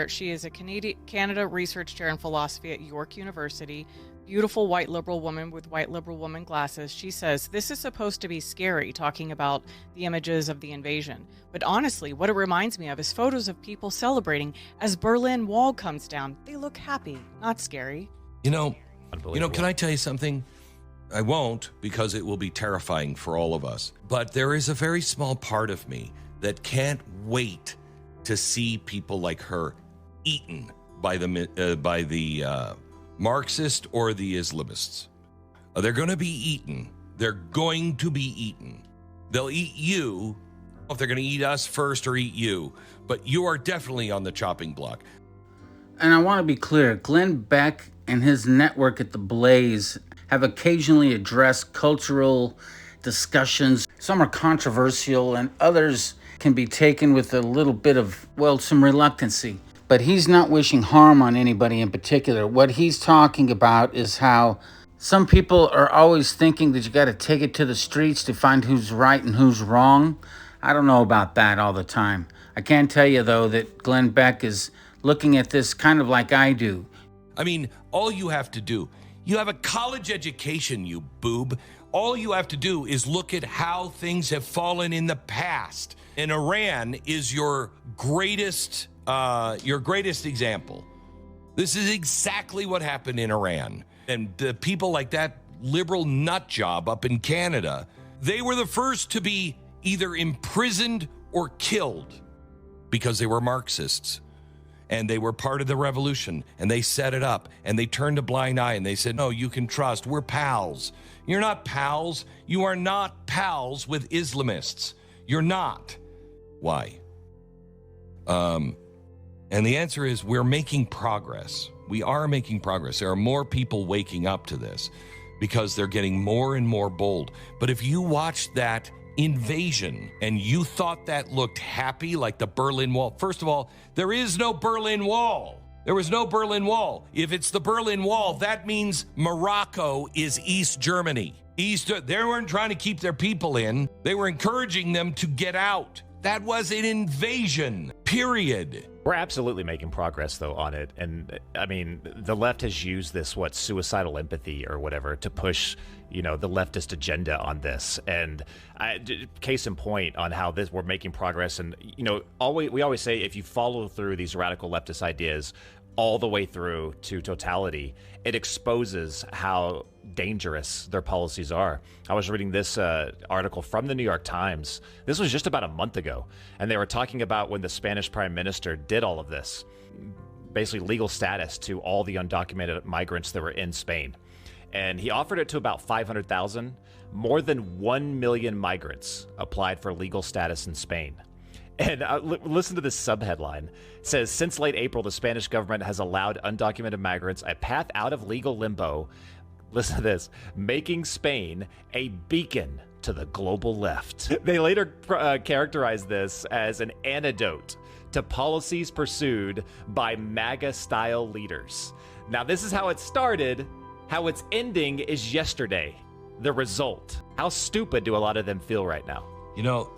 She is a Canada research chair in philosophy at York University. Beautiful white liberal woman with white liberal woman glasses. She says, this is supposed to be scary, talking about the images of the invasion. But honestly, what it reminds me of is photos of people celebrating as Berlin Wall comes down. They look happy, not scary. Can I tell you something? I won't, because it will be terrifying for all of us. But there is a very small part of me that can't wait to see people like her eaten by the Marxist or the Islamists. They're going to be eaten. They're going to be eaten. They'll eat you. If they're going to eat us first or eat you, but you are definitely on the chopping block. And I want to be clear, Glenn Beck and his network at The Blaze have occasionally addressed cultural discussions. Some are controversial and others can be taken with a little bit of, some reluctancy. But he's not wishing harm on anybody in particular. What he's talking about is how some people are always thinking that you got to take it to the streets to find who's right and who's wrong. I don't know about that all the time. I can tell you, though, that Glenn Beck is looking at this kind of like I do. I mean, all you have to do, you have a college education, you boob. All you have to do is look at how things have fallen in the past. And Iran is your greatest example. This is exactly what happened in Iran. And the people like that liberal nut job up in Canada, they were the first to be either imprisoned or killed because they were Marxists. And they were part of the revolution, and they set it up, and they turned a blind eye, and they said, no, you can trust. We're pals. You're not pals. You are not pals with Islamists. You're not. Why? And the answer is we're making progress. We are making progress. There are more people waking up to this because they're getting more and more bold. But if you watch that invasion and you thought that looked happy like the Berlin Wall, first of all, there is no Berlin Wall. There was no Berlin Wall. If it's the Berlin Wall, that means Morocco is East Germany. They weren't trying to keep their people in. They were encouraging them to get out. That was an invasion, period. We're absolutely making progress, though, on it. And, I mean, the left has used this, suicidal empathy or whatever to push, the leftist agenda on this. And case in point on how we're making progress. And, we always say if you follow through these radical leftist ideas all the way through to totality, it exposes how dangerous their policies are. I was reading this article from the New York Times. This was just about a month ago, and they were talking about when the Spanish Prime Minister did all of this, basically legal status to all the undocumented migrants that were in Spain. And he offered it to about 500,000. More than 1 million migrants applied for legal status in Spain. And listen to this subheadline. It says, since late April, the Spanish government has allowed undocumented migrants a path out of legal limbo. Listen to this, making Spain a beacon to the global left. They later characterized this as an antidote to policies pursued by MAGA-style leaders. Now, this is how it started. How it's ending is yesterday. The result. How stupid do a lot of them feel right now?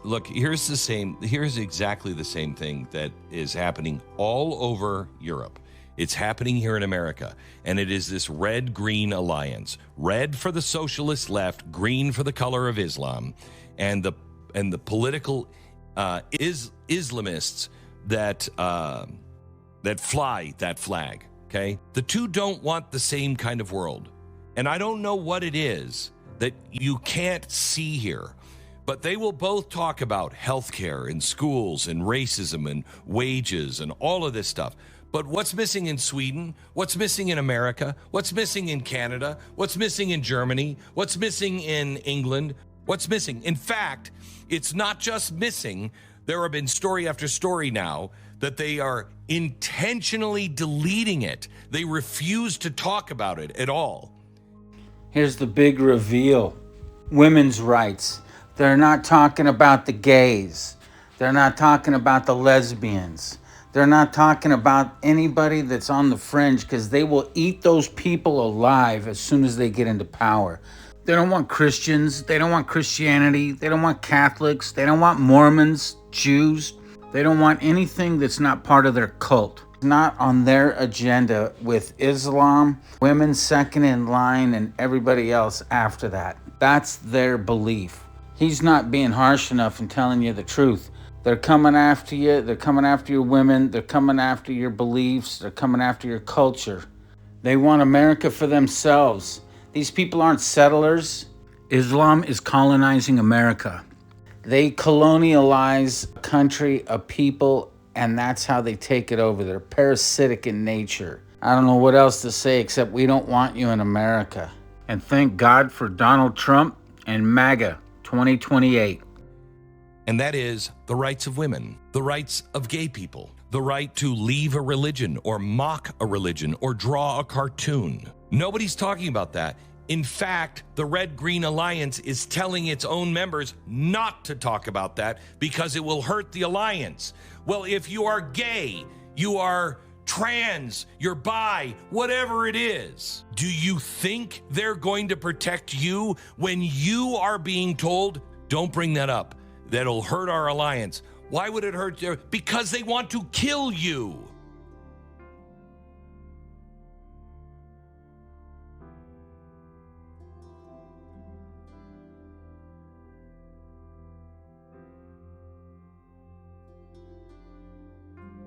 Look, here's exactly the same thing that is happening all over Europe. It's happening here in America, and it is this red-green alliance. Red for the socialist left, green for the color of Islam, and the political Islamists that fly that flag, okay? The two don't want the same kind of world, and I don't know what it is that you can't see here. But they will both talk about healthcare and schools and racism and wages and all of this stuff. But what's missing in Sweden? What's missing in America? What's missing in Canada? What's missing in Germany? What's missing in England? What's missing? In fact, it's not just missing. There have been story after story now that they are intentionally deleting it. They refuse to talk about it at all. Here's the big reveal. Women's rights. They're not talking about the gays. They're not talking about the lesbians. They're not talking about anybody that's on the fringe, because they will eat those people alive as soon as they get into power. They don't want Christians. They don't want Christianity. They don't want Catholics. They don't want Mormons, Jews. They don't want anything that's not part of their cult. Not on their agenda with Islam, women second in line, and everybody else after that. That's their belief. He's not being harsh enough and telling you the truth. They're coming after you. They're coming after your women. They're coming after your beliefs. They're coming after your culture. They want America for themselves. These people aren't settlers. Islam is colonizing America. They colonialize a country, a people, and that's how they take it over. They're parasitic in nature. I don't know what else to say except we don't want you in America. And thank God for Donald Trump and MAGA 2028. And that is the rights of women, the rights of gay people, the right to leave a religion or mock a religion or draw a cartoon. Nobody's talking about that. In fact, the Red-Green Alliance is telling its own members not to talk about that because it will hurt the alliance. Well, if you are gay, you are trans, you're bi, whatever it is, do you think they're going to protect you when you are being told, don't bring that up? That'll hurt our alliance. Why would it hurt you? Because they want to kill you.